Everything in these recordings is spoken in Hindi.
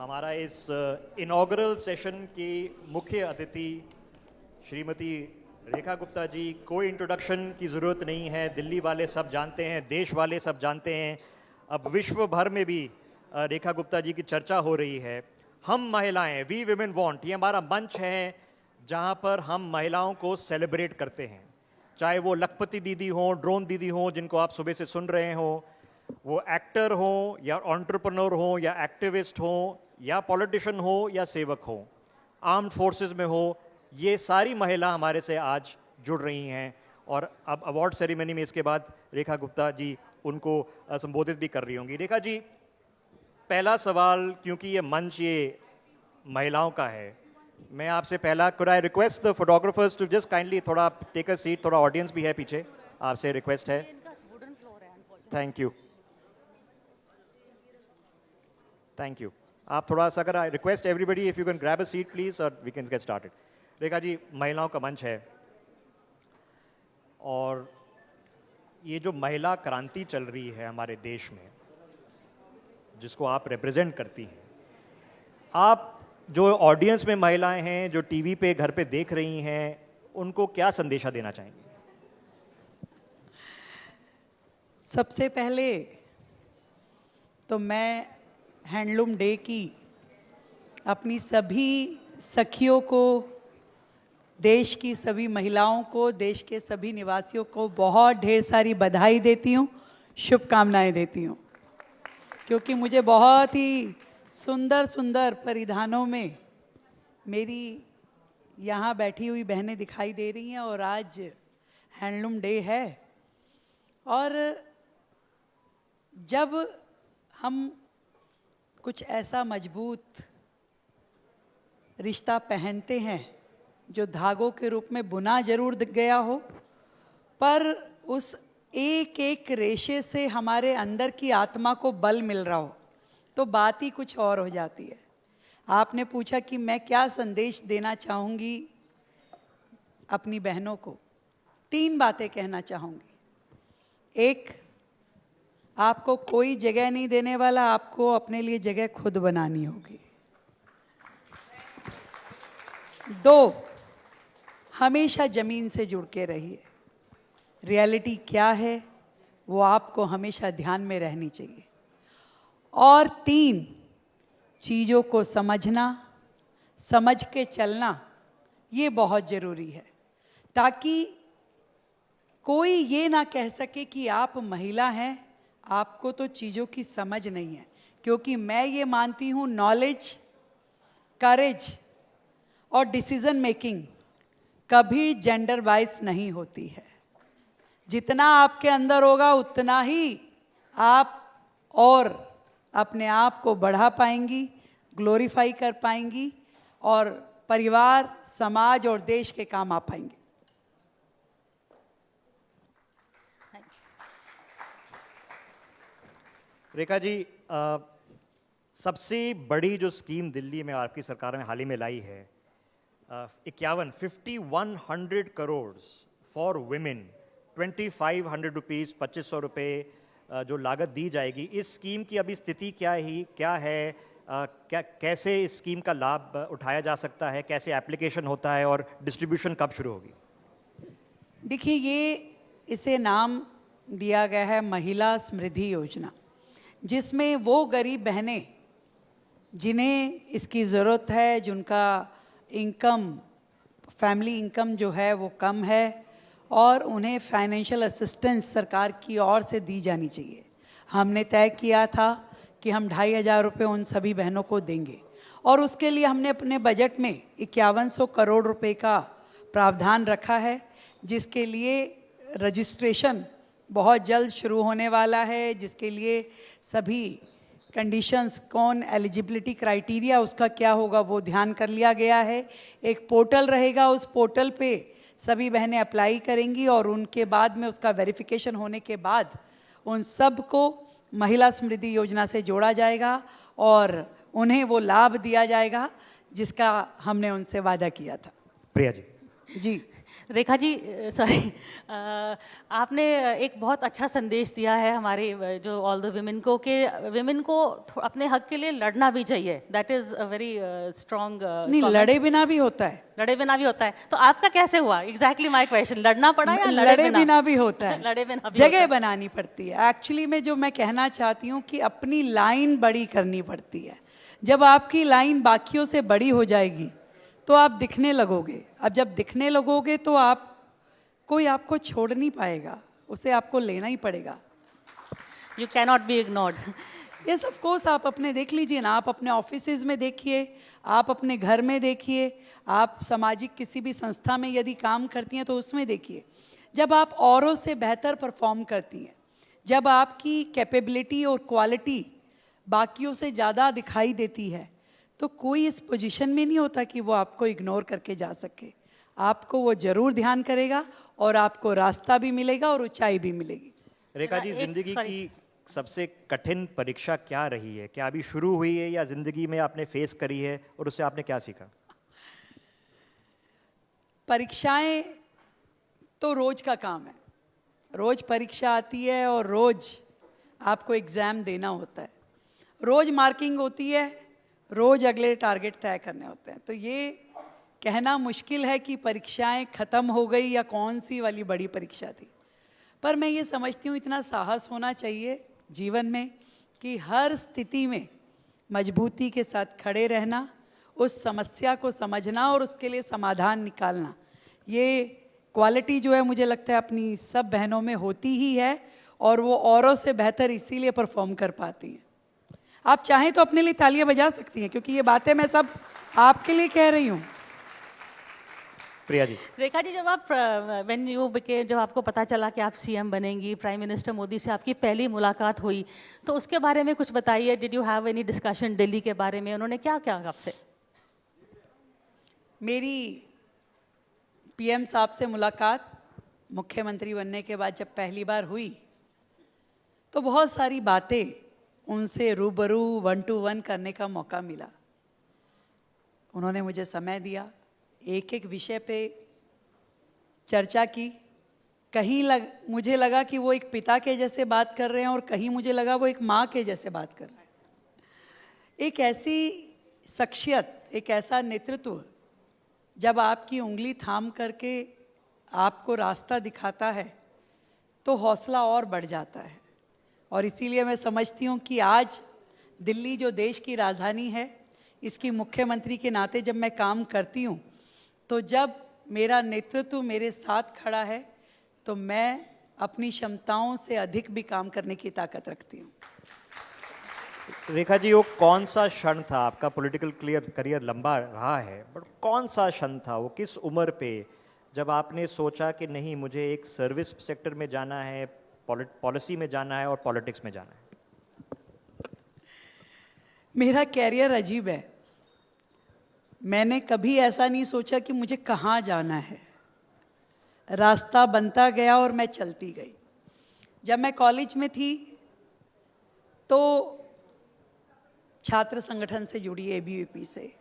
हमारा इस इनॉग्रल सेशन की मुख्य अतिथि श्रीमती रेखा गुप्ता जी, कोई इंट्रोडक्शन की ज़रूरत नहीं है, दिल्ली वाले सब जानते हैं, देश वाले सब जानते हैं। अब विश्व भर में भी रेखा गुप्ता जी की चर्चा हो रही है। हम महिलाएं, वी विमेन वांट, ये हमारा मंच है जहां पर हम महिलाओं को सेलिब्रेट करते हैं। चाहे वो लखपति दीदी हों, ड्रोन दीदी हों जिनको आप सुबह से सुन रहे हों, वो एक्टर हों या एंटरप्रेन्योर हों या एक्टिविस्ट हों या पॉलिटिशियन हो या सेवक हो, आर्म्ड फोर्सेस में हो, ये सारी महिला हमारे से आज जुड़ रही हैं। और अब अवार्ड सेरेमनी में इसके बाद रेखा गुप्ता जी उनको संबोधित भी कर रही होंगी। रेखा जी, पहला सवाल, क्योंकि ये मंच ये महिलाओं का है, मैं आपसे पहला, could I request the photographers to just kindly थोड़ा टेक अ सीट, थोड़ा ऑडियंस भी है पीछे, आपसे रिक्वेस्ट है। Thank you, thank you. आप थोड़ा सा, अगर I request everybody if you can grab a seat please और we can get started. Rekha ji, महिलाओं का मंच है और ये जो महिला क्रांति चल रही है हमारे देश में, जिसको आप रिप्रेजेंट करती हैं, आप जो ऑडियंस में महिलाएं हैं, जो टीवी पे घर पे देख रही हैं, उनको क्या संदेशा देना चाहेंगे? सबसे पहले तो मैं हैंडलूम डे की अपनी सभी सखियों को, देश की सभी महिलाओं को, देश के सभी निवासियों को बहुत ढेर सारी बधाई देती हूँ, शुभकामनाएं देती हूँ, क्योंकि मुझे बहुत ही सुंदर सुंदर परिधानों में मेरी यहाँ बैठी हुई बहनें दिखाई दे रही हैं और आज हैंडलूम डे है। और जब हम कुछ ऐसा मजबूत रिश्ता पहनते हैं जो धागों के रूप में बुना जरूर गया हो, पर उस एक एक रेशे से हमारे अंदर की आत्मा को बल मिल रहा हो, तो बात ही कुछ और हो जाती है। आपने पूछा कि मैं क्या संदेश देना चाहूँगी अपनी बहनों को, 3 बातें कहना चाहूँगी। एक, आपको कोई जगह नहीं देने वाला, आपको अपने लिए जगह खुद बनानी होगी। 2, हमेशा जमीन से जुड़ के रहिए। रियलिटी क्या है वो आपको हमेशा ध्यान में रहनी चाहिए। और 3, चीज़ों को समझना, समझ के चलना, ये बहुत ज़रूरी है, ताकि कोई ये ना कह सके कि आप महिला हैं, आपको तो चीज़ों की समझ नहीं है। क्योंकि मैं ये मानती हूँ, नॉलेज, करेज और डिसीजन मेकिंग कभी जेंडर वाइज नहीं होती है। जितना आपके अंदर होगा उतना ही आप और अपने आप को बढ़ा पाएंगी, ग्लोरीफाई कर पाएंगी और परिवार, समाज और देश के काम आ पाएंगे। रेखा जी, सबसे बड़ी जो स्कीम दिल्ली में आपकी सरकार ने हाल ही में लाई है, 5100 करोड़ फॉर वुमेन, 2500 रुपीज़, 2500 रुपये जो लागत दी जाएगी, इस स्कीम की अभी स्थिति क्या है, कैसे इस स्कीम का लाभ उठाया जा सकता है, कैसे एप्लीकेशन होता है और डिस्ट्रीब्यूशन कब शुरू होगी? देखिए, इसे नाम दिया गया है महिला समृद्धि योजना, जिसमें वो गरीब बहनें जिन्हें इसकी ज़रूरत है, जिनका इनकम, फैमिली इनकम जो है वो कम है और उन्हें फाइनेंशियल असिस्टेंस सरकार की ओर से दी जानी चाहिए। हमने तय किया था कि हम 2500 रुपये उन सभी बहनों को देंगे और उसके लिए हमने अपने बजट में 5100 करोड़ रुपए का प्रावधान रखा है, जिसके लिए रजिस्ट्रेशन बहुत जल्द शुरू होने वाला है, जिसके लिए सभी कंडीशंस, कौन एलिजिबिलिटी क्राइटेरिया उसका क्या होगा वो ध्यान कर लिया गया है। एक पोर्टल रहेगा, उस पोर्टल पे सभी बहनें अप्लाई करेंगी और उनके बाद में उसका वेरिफिकेशन होने के बाद उन सब को महिला समृद्धि योजना से जोड़ा जाएगा और उन्हें वो लाभ दिया जाएगा जिसका हमने उनसे वादा किया था। प्रिया जी। जी, रेखा जी, सॉरी, आपने एक बहुत अच्छा संदेश दिया है हमारे जो ऑल द विमेन को, कि विमेन को अपने हक के लिए लड़ना भी चाहिए। That is a very strong. नहीं, लड़े बिना भी होता है। लड़े बिना भी होता है, तो आपका कैसे हुआ? एग्जैक्टली माय क्वेश्चन, लड़ना पड़ा या लड़े बिना भी होता है। लड़े बिना भी जगह होता है। बनानी पड़ती है। एक्चुअली में जो मैं कहना चाहती हूँ कि अपनी लाइन बड़ी करनी पड़ती है। जब आपकी लाइन बाकियों से बड़ी हो जाएगी तो आप दिखने लगोगे। अब जब दिखने लगोगे तो आप, कोई आपको छोड़ नहीं पाएगा, उसे आपको लेना ही पड़ेगा। You cannot be ignored. Yes, of course. आप अपने देख लीजिए ना, आप अपने ऑफिसेज में देखिए, आप अपने घर में देखिए, आप सामाजिक किसी भी संस्था में यदि काम करती हैं तो उसमें देखिए। जब आप औरों से बेहतर परफॉर्म करती हैं, जब आपकी कैपेबिलिटी और क्वालिटी बाकियों से ज़्यादा दिखाई देती है, तो कोई इस पोजीशन में नहीं होता कि वो आपको इग्नोर करके जा सके। आपको वो जरूर ध्यान करेगा और आपको रास्ता भी मिलेगा और ऊंचाई भी मिलेगी। रेखा जी, जिंदगी की सबसे कठिन परीक्षा क्या रही है? क्या अभी शुरू हुई है या जिंदगी में आपने फेस करी है और उससे आपने क्या सीखा? परीक्षाएं तो रोज का काम है। रोज परीक्षा आती है और रोज आपको एग्जाम देना होता है। रोज मार्किंग होती है, रोज अगले टारगेट तय करने होते हैं। तो ये कहना मुश्किल है कि परीक्षाएं खत्म हो गई या कौन सी वाली बड़ी परीक्षा थी। पर मैं ये समझती हूँ, इतना साहस होना चाहिए जीवन में कि हर स्थिति में मजबूती के साथ खड़े रहना, उस समस्या को समझना और उसके लिए समाधान निकालना। ये क्वालिटी जो है मुझे लगता है अपनी सब बहनों में होती ही है, और वो औरों से बेहतर इसीलिए परफॉर्म कर पाती हैं। आप चाहें तो अपने लिए तालियां बजा सकती हैं, क्योंकि ये बातें मैं सब आपके लिए कह रही हूँ। प्रिया जी। रेखा जी, जब आप व्हेन यू बिके, जब आपको पता चला कि आप सीएम बनेंगी, प्राइम मिनिस्टर मोदी से आपकी पहली मुलाकात हुई, तो उसके बारे में कुछ बताइए। Did you have any discussion Delhi के बारे में? उन्होंने क्या क्या आपसे? मेरी पीएम साहब से मुलाकात मुख्यमंत्री बनने के बाद जब पहली बार हुई, तो बहुत सारी बातें उनसे रूबरू 1 to 1 करने का मौका मिला। उन्होंने मुझे समय दिया, एक एक विषय पे चर्चा की। कहीं मुझे लगा कि वो एक पिता के जैसे बात कर रहे हैं और कहीं मुझे लगा वो एक माँ के जैसे बात कर रहे हैं। एक ऐसी शख्सियत, एक ऐसा नेतृत्व जब आपकी उंगली थाम करके आपको रास्ता दिखाता है तो हौसला और बढ़ जाता है। और इसीलिए मैं समझती हूँ कि आज दिल्ली जो देश की राजधानी है, इसकी मुख्यमंत्री के नाते जब मैं काम करती हूँ, तो जब मेरा नेतृत्व मेरे साथ खड़ा है तो मैं अपनी क्षमताओं से अधिक भी काम करने की ताकत रखती हूँ। रेखा जी, वो कौन सा क्षण था? आपका पॉलिटिकल करियर लंबा रहा है, बट कौन सा क्षण था वो, किस उम्र पे, जब आपने सोचा कि नहीं, मुझे एक सर्विस सेक्टर में जाना है, पॉलिसी में जाना है और पॉलिटिक्स में जाना है? मेरा कैरियर अजीब है। मैंने कभी ऐसा नहीं सोचा कि मुझे कहाँ जाना है। रास्ता बनता गया और मैं चलती गई। जब मैं कॉलेज में थी तो छात्र संगठन से जुड़ी, एबीवीपी से,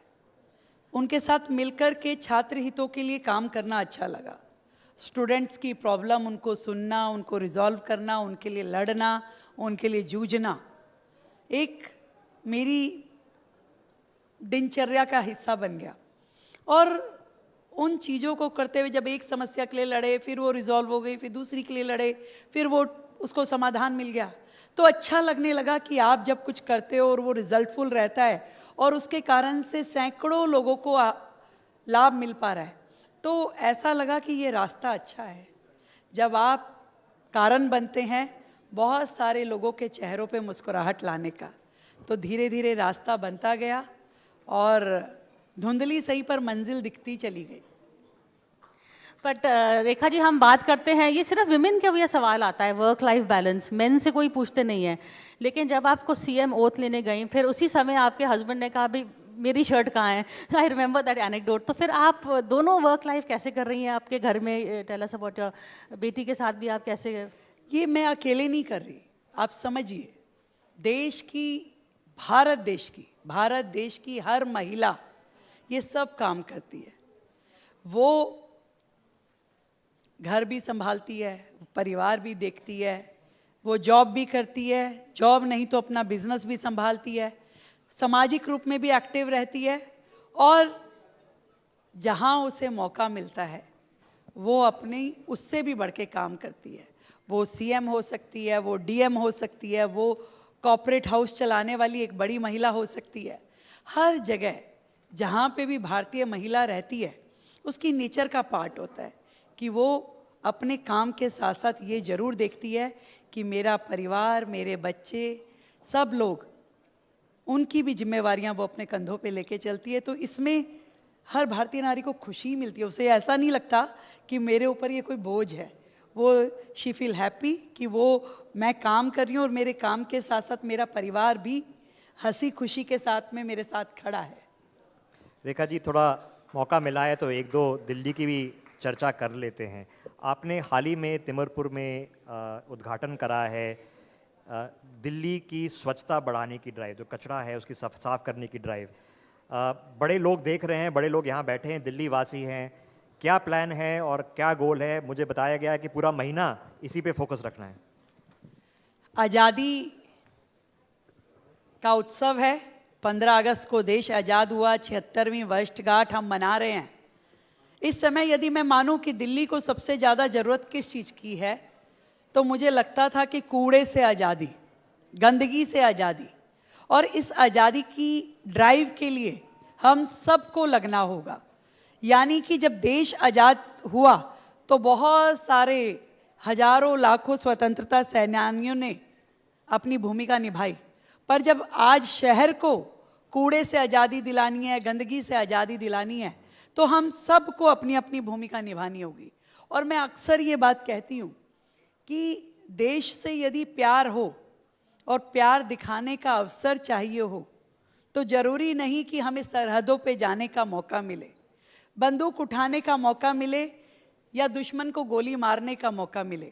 उनके साथ मिलकर के छात्र हितों के लिए काम करना अच्छा लगा। स्टूडेंट्स की प्रॉब्लम, उनको सुनना, उनको रिजॉल्व करना, उनके लिए लड़ना, उनके लिए जूझना एक मेरी दिनचर्या का हिस्सा बन गया। और उन चीज़ों को करते हुए जब एक समस्या के लिए लड़े, फिर वो रिजॉल्व हो गई, फिर दूसरी के लिए लड़े, फिर वो उसको समाधान मिल गया, तो अच्छा लगने लगा कि आप जब कुछ करते हो और वो रिजल्टफुल रहता है और उसके कारण से सैकड़ों लोगों को लाभ मिल पा रहा है, तो ऐसा लगा कि ये रास्ता अच्छा है। जब आप कारण बनते हैं बहुत सारे लोगों के चेहरों पे मुस्कुराहट लाने का, तो धीरे धीरे रास्ता बनता गया और धुंधली सही पर मंजिल दिखती चली गई। बट रेखा जी, हम बात करते हैं, ये सिर्फ विमेन के लिए सवाल आता है, वर्क लाइफ बैलेंस, मेन से कोई पूछते नहीं है। लेकिन जब आपको सीएम ओथ लेने गई, फिर उसी समय आपके हस्बैंड ने कहा भाई मेरी शर्ट कहाँ है? I remember that anecdote. तो फिर आप दोनों वर्क लाइफ कैसे कर रही हैं आपके घर में? टेल अस अबाउट योर बेटी के साथ भी आप कैसे? ये मैं अकेले नहीं कर रही, आप समझिए, देश की, भारत देश की हर महिला ये सब काम करती है। वो घर भी संभालती है, परिवार भी देखती है, वो जॉब भी करती है, जॉब नहीं तो अपना बिजनेस भी संभालती है, सामाजिक रूप में भी एक्टिव रहती है, और जहाँ उसे मौका मिलता है वो अपनी उससे भी बढ़ के काम करती है। वो सीएम हो सकती है, वो डीएम हो सकती है, वो कॉर्पोरेट हाउस चलाने वाली एक बड़ी महिला हो सकती है। हर जगह जहाँ पे भी भारतीय महिला रहती है उसकी नेचर का पार्ट होता है कि वो अपने काम के साथ साथ ये जरूर देखती है कि मेरा परिवार, मेरे बच्चे, सब लोग, उनकी भी जिम्मेवारियां वो अपने कंधों पे लेके चलती है। तो इसमें हर भारतीय नारी को खुशी मिलती है, उसे ऐसा नहीं लगता कि मेरे ऊपर ये कोई बोझ है। वो शी फील हैप्पी कि वो मैं काम कर रही हूँ और मेरे काम के साथ साथ मेरा परिवार भी हंसी खुशी के साथ में मेरे साथ खड़ा है। रेखा जी, थोड़ा मौका मिला है तो एक दो दिल्ली की भी चर्चा कर लेते हैं। आपने हाल ही में तिमरपुर में उद्घाटन करा है दिल्ली की स्वच्छता बढ़ाने की ड्राइव, जो कचरा है उसकी साफ करने की ड्राइव। बड़े लोग देख रहे हैं, बड़े लोग यहाँ बैठे हैं, दिल्ली वासी हैं। क्या प्लान है और क्या गोल है? मुझे बताया गया है कि पूरा महीना इसी पे फोकस रखना है। आज़ादी का उत्सव है, 15 अगस्त को देश आज़ाद हुआ, 76वीं वर्षगांठ हम मना रहे हैं। इस समय यदि मैं मानूं कि दिल्ली को सबसे ज़्यादा ज़रूरत किस चीज़ की है, तो मुझे लगता था कि कूड़े से आज़ादी, गंदगी से आज़ादी। और इस आज़ादी की ड्राइव के लिए हम सबको लगना होगा। यानी कि जब देश आज़ाद हुआ तो बहुत सारे हजारों लाखों स्वतंत्रता सेनानियों ने अपनी भूमिका निभाई, पर जब आज शहर को कूड़े से आज़ादी दिलानी है, गंदगी से आज़ादी दिलानी है, तो हम सबको अपनी अपनी भूमिका निभानी होगी। और मैं अक्सर ये बात कहती हूँ कि देश से यदि प्यार हो और प्यार दिखाने का अवसर चाहिए हो, तो ज़रूरी नहीं कि हमें सरहदों पे जाने का मौका मिले, बंदूक उठाने का मौका मिले या दुश्मन को गोली मारने का मौका मिले।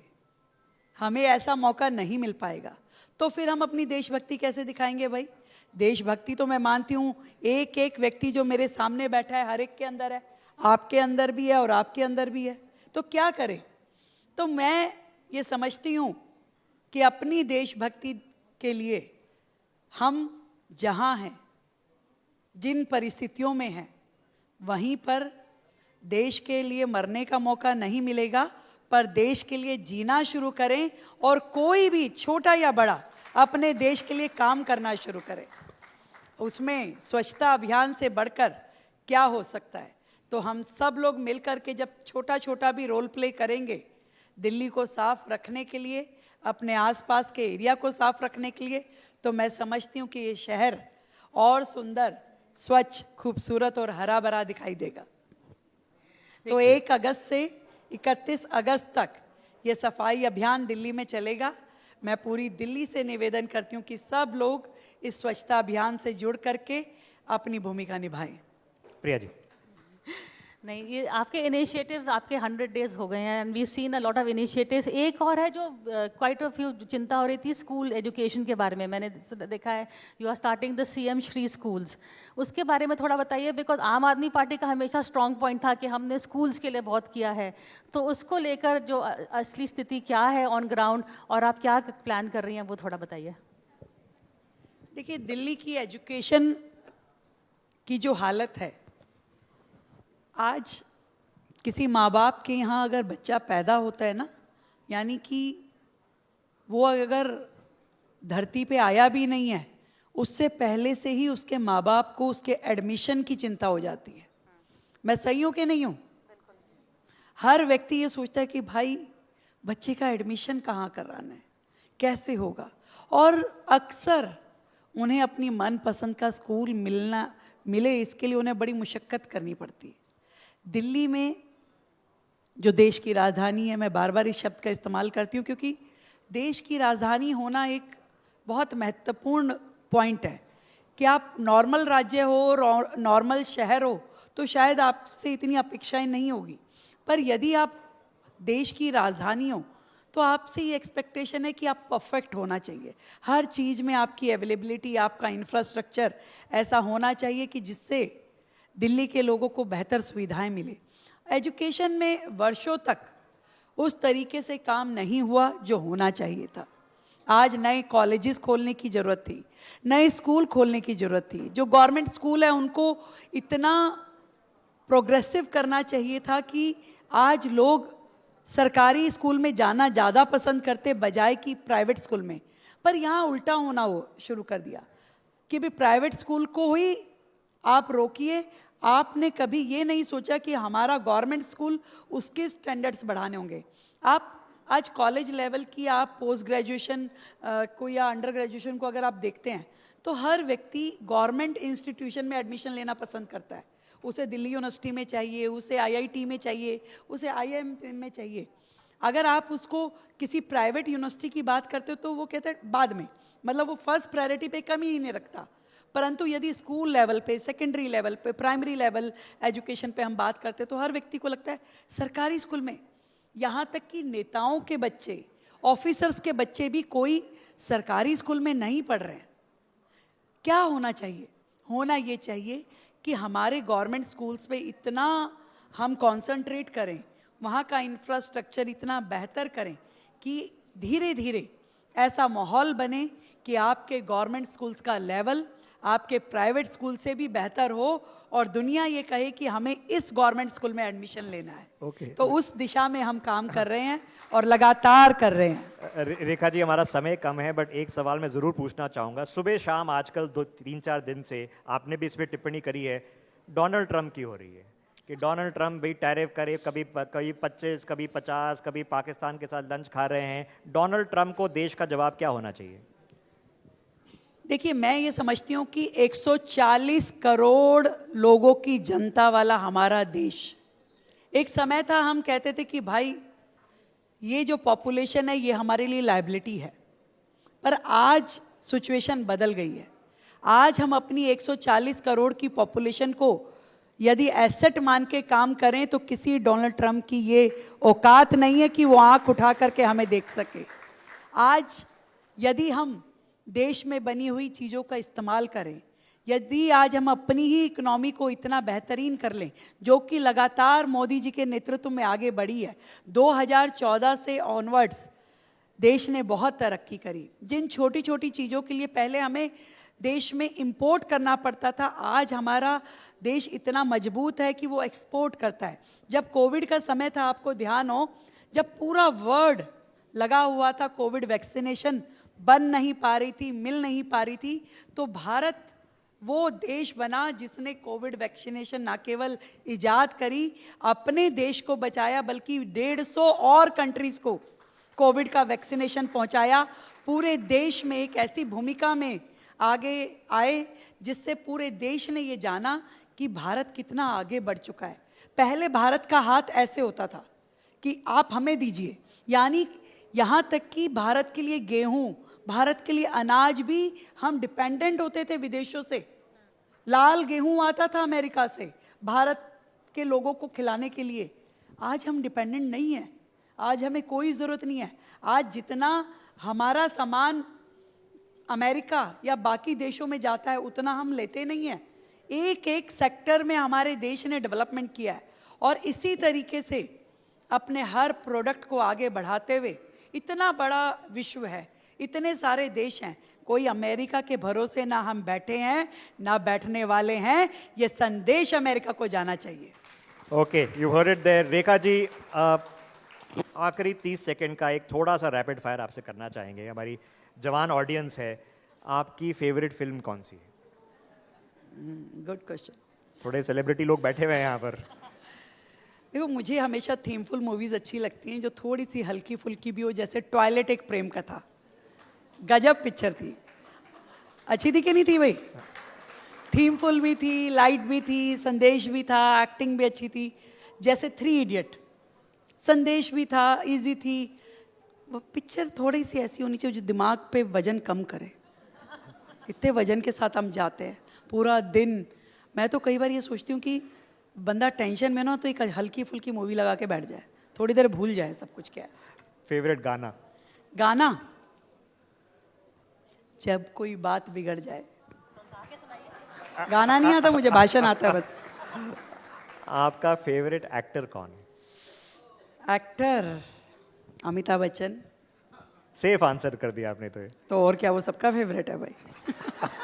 हमें ऐसा मौका नहीं मिल पाएगा, तो फिर हम अपनी देशभक्ति कैसे दिखाएंगे भाई? देशभक्ति तो मैं मानती हूँ एक एक व्यक्ति जो मेरे सामने बैठा है हर एक के अंदर है, आपके अंदर भी है और आपके अंदर भी है। तो क्या करें? तो मैं ये समझती हूँ कि अपनी देशभक्ति के लिए हम जहाँ हैं, जिन परिस्थितियों में हैं, वहीं पर देश के लिए मरने का मौका नहीं मिलेगा, पर देश के लिए जीना शुरू करें और कोई भी छोटा या बड़ा अपने देश के लिए काम करना शुरू करें। उसमें स्वच्छता अभियान से बढ़कर क्या हो सकता है? तो हम सब लोग मिलकर के जब छोटा छोटा भी रोल प्ले करेंगे दिल्ली को साफ रखने के लिए, अपने आसपास के एरिया को साफ रखने के लिए, तो मैं समझती हूँ कि ये शहर और सुंदर, स्वच्छ, खूबसूरत और हरा भरा दिखाई देगा। तो 1 अगस्त से 31 अगस्त तक ये सफाई अभियान दिल्ली में चलेगा। मैं पूरी दिल्ली से निवेदन करती हूँ कि सब लोग इस स्वच्छता अभियान से जुड़ करके अपनी भूमिका निभाएं। प्रिया जी। नहीं, ये आपके इनिशिएटिव्स, आपके 100 डेज हो गए हैं and we seen a lot of initiatives. एक और है जो क्वाइट अ फ्यू चिंता हो रही थी स्कूल एजुकेशन के बारे में, मैंने देखा है you are starting the CM Shri schools, उसके बारे में थोड़ा बताइए। बिकॉज आम आदमी पार्टी का हमेशा स्ट्रॉन्ग पॉइंट था कि हमने स्कूल्स के लिए बहुत किया है, तो उसको लेकर जो असली स्थिति क्या है ऑन ग्राउंड और आप क्या प्लान कर रही हैं वो थोड़ा बताइए। देखिए, दिल्ली की एजुकेशन की जो हालत है, आज किसी माँ बाप के यहाँ अगर बच्चा पैदा होता है ना, यानी कि वो अगर धरती पे आया भी नहीं है, उससे पहले से ही उसके माँ बाप को उसके एडमिशन की चिंता हो जाती है। मैं सही हूँ कि नहीं हूँ? हर व्यक्ति ये सोचता है कि भाई बच्चे का एडमिशन कहाँ कराना है, कैसे होगा, और अक्सर उन्हें अपनी मनपसंद का स्कूल मिले इसके लिए उन्हें बड़ी मुशक्क़त करनी पड़ती है। दिल्ली में जो देश की राजधानी है, मैं बार बार इस शब्द का इस्तेमाल करती हूँ क्योंकि देश की राजधानी होना एक बहुत महत्वपूर्ण पॉइंट है कि आप नॉर्मल राज्य हो, नॉर्मल शहर हो, तो शायद आपसे इतनी अपेक्षाएं नहीं होगी, पर यदि आप देश की राजधानी हो तो आपसे ये एक्सपेक्टेशन है कि आप परफेक्ट होना चाहिए। हर चीज़ में आपकी अवेलेबिलिटी, आपका इंफ्रास्ट्रक्चर ऐसा होना चाहिए कि जिससे दिल्ली के लोगों को बेहतर सुविधाएं मिले। एजुकेशन में वर्षों तक उस तरीके से काम नहीं हुआ जो होना चाहिए था। आज नए कॉलेजेस खोलने की ज़रूरत थी, नए स्कूल खोलने की ज़रूरत थी। जो गवर्नमेंट स्कूल है उनको इतना प्रोग्रेसिव करना चाहिए था कि आज लोग सरकारी स्कूल में जाना ज़्यादा पसंद करते बजाय कि प्राइवेट स्कूल में। पर यहाँ उल्टा होना वो शुरू कर दिया कि भी प्राइवेट स्कूल को ही आप रोकिए। आपने कभी ये नहीं सोचा कि हमारा गवर्नमेंट स्कूल उसके स्टैंडर्ड्स बढ़ाने होंगे। आप आज कॉलेज लेवल की आप पोस्ट ग्रेजुएशन को या अंडर ग्रेजुएशन को अगर आप देखते हैं तो हर व्यक्ति गवर्नमेंट इंस्टीट्यूशन में एडमिशन लेना पसंद करता है। उसे दिल्ली यूनिवर्सिटी में चाहिए, उसे आईआईटी में चाहिए, उसे आईआईएम में चाहिए। अगर आप उसको किसी प्राइवेट यूनिवर्सिटी की बात करते हो तो वो कहते हैं बाद में, मतलब वो फर्स्ट प्रायोरिटी पे कमी ही नहीं रखता। परंतु यदि स्कूल लेवल पे, सेकेंडरी लेवल पे, प्राइमरी लेवल एजुकेशन पे हम बात करते हैं तो हर व्यक्ति को लगता है सरकारी स्कूल में। यहाँ तक कि नेताओं के बच्चे, ऑफिसर्स के बच्चे भी कोई सरकारी स्कूल में नहीं पढ़ रहे हैं। क्या होना चाहिए? होना ये चाहिए कि हमारे गवर्नमेंट स्कूल्स पे इतना हम कंसंट्रेट करें, वहाँ का इंफ्रास्ट्रक्चर इतना बेहतर करें कि धीरे धीरे ऐसा माहौल बने कि आपके गवर्नमेंट स्कूल्स का लेवल आपके प्राइवेट स्कूल से भी बेहतर हो और दुनिया ये कहे कि हमें इस गवर्नमेंट स्कूल में एडमिशन लेना है। तो उस दिशा में हम काम कर रहे हैं और लगातार कर रहे हैं। रेखा जी, हमारा समय कम है, बट एक सवाल मैं जरूर पूछना चाहूंगा। सुबह शाम आजकल 2-3-4 दिन से आपने भी इस पर टिप्पणी करी है, डोनाल्ड ट्रंप की हो रही है कि डोनाल्ड ट्रंप भी टैरिफ करे, कभी 25, कभी 50, कभी पाकिस्तान के साथ लंच खा रहे हैं। डोनाल्ड ट्रंप को देश का जवाब क्या होना चाहिए? देखिए, मैं ये समझती हूँ कि 140 करोड़ लोगों की जनता वाला हमारा देश, एक समय था हम कहते थे कि भाई ये जो पॉपुलेशन है ये हमारे लिए लायबिलिटी है। पर आज सिचुएशन बदल गई है। आज हम अपनी 140 करोड़ की पॉपुलेशन को यदि एसेट मान के काम करें तो किसी डोनाल्ड ट्रंप की ये औकात नहीं है कि वो आंख उठा करके हमें देख सके। आज यदि हम देश में बनी हुई चीज़ों का इस्तेमाल करें, यदि आज हम अपनी ही इकोनॉमी को इतना बेहतरीन कर लें जो कि लगातार मोदी जी के नेतृत्व में आगे बढ़ी है। 2014 से ऑनवर्ड्स देश ने बहुत तरक्की करी। जिन छोटी छोटी चीज़ों के लिए पहले हमें देश में इंपोर्ट करना पड़ता था, आज हमारा देश इतना मजबूत है कि वो एक्सपोर्ट करता है। जब कोविड का समय था, आपको ध्यान हो, जब पूरा वर्ल्ड लगा हुआ था, कोविड वैक्सीनेशन बन नहीं पा रही थी, मिल नहीं पा रही थी, तो भारत वो देश बना जिसने कोविड वैक्सीनेशन ना केवल इजाद करी, अपने देश को बचाया, बल्कि 150 और कंट्रीज को कोविड का वैक्सीनेशन पहुंचाया। पूरे देश में एक ऐसी भूमिका में आगे आए जिससे पूरे देश ने ये जाना कि भारत कितना आगे बढ़ चुका है। पहले भारत का हाथ ऐसे होता था कि आप हमें दीजिए, यानी यहाँ तक कि भारत के लिए गेहूं, भारत के लिए अनाज भी हम डिपेंडेंट होते थे विदेशों से। लाल गेहूं आता था अमेरिका से भारत के लोगों को खिलाने के लिए। आज हम डिपेंडेंट नहीं है, आज हमें कोई ज़रूरत नहीं है। आज जितना हमारा सामान अमेरिका या बाकी देशों में जाता है उतना हम लेते नहीं हैं। एक एक सेक्टर में हमारे देश ने डेवलपमेंट किया है और इसी तरीके से अपने हर प्रोडक्ट को आगे बढ़ाते हुए, इतना बड़ा विश्व है, इतने सारे देश हैं, कोई अमेरिका के भरोसे ना हम बैठे हैं ना बैठने वाले हैं। ये संदेश अमेरिका को जाना चाहिए। Okay, you heard it there. Rekha ji, आखिरी 30 सेकंड का एक थोड़ा सा रैपिड फायर आपसे करना चाहेंगे। हमारी जवान ऑडियंस है, आपकी फेवरेट फिल्म कौन सी है? Good question. थोड़े सेलिब्रिटी लोग बैठे हुए हैं यहाँ पर। देखो, मुझे हमेशा थीमफुल मूवीज अच्छी लगती हैं जो थोड़ी सी हल्की फुल्की भी हो। जैसे टॉयलेट एक प्रेम कथा, गजब पिक्चर थी। अच्छी थी कि नहीं थी भाई? थीमफुल भी थी, लाइट भी थी, संदेश भी था, एक्टिंग भी अच्छी थी। जैसे 3 इडियट, संदेश भी था, इजी थी। वो पिक्चर थोड़ी सी ऐसी होनी चाहिए जो दिमाग पे वजन कम करे। इतने वजन के साथ हम जाते हैं पूरा दिन। मैं तो कई बार ये सोचती हूँ कि बंदा टेंशन में ना तो एक हल्की फुल्की मूवी लगा के बैठ जाए, थोड़ी देर भूल जाए सब कुछ क्या है। फेवरेट गाना? गाना जब कोई बात बिगड़ जाए। गाना नहीं आता मुझे, भाषण आता है बस। आपका फेवरेट एक्टर कौन है? Actor Amitabh Bachchan. Safe answer कर दिया आपने तो ये। तो और क्या, वो सबका फेवरेट है भाई।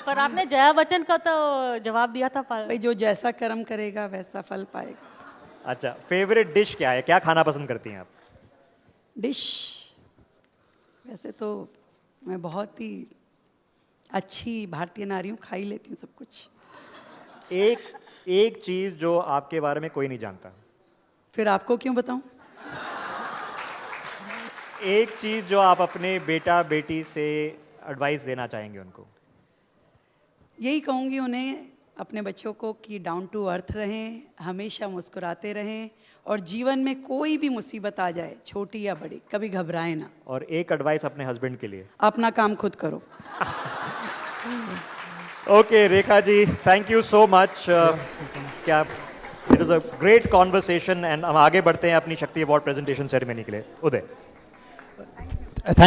पर आपने जया बच्चन का तो जवाब दिया था भाई जो जैसा कर्म करेगा वैसा फल पाएगा। अच्छा, फेवरेट डिश क्या है, क्या खाना पसंद करती हैं आप? डिश, वैसे तो मैं बहुत ही अच्छी भारतीय नारी हूँ, खा ही लेती हूँ सब कुछ। एक चीज जो आपके बारे में कोई नहीं जानता। फिर आपको क्यों बताऊं? एक चीज जो आप अपने बेटा बेटी से एडवाइस देना चाहेंगे उनको। यही कहूँगी उन्हें, अपने बच्चों को, कि डाउन टू अर्थ रहें, हमेशा मुस्कुराते रहें, और जीवन में कोई भी मुसीबत आ जाए, छोटी या बड़ी, कभी घबराएं ना। और एक एडवाइस अपने हस्बैंड के लिए। अपना काम खुद करो। Okay Rekha ji, thank you so much. क्या it is a great conversation, and हम आगे बढ़ते हैं अपनी शक्ति अवार्ड प्रेजेंटेशन सेरेमनी के लिए। उदय।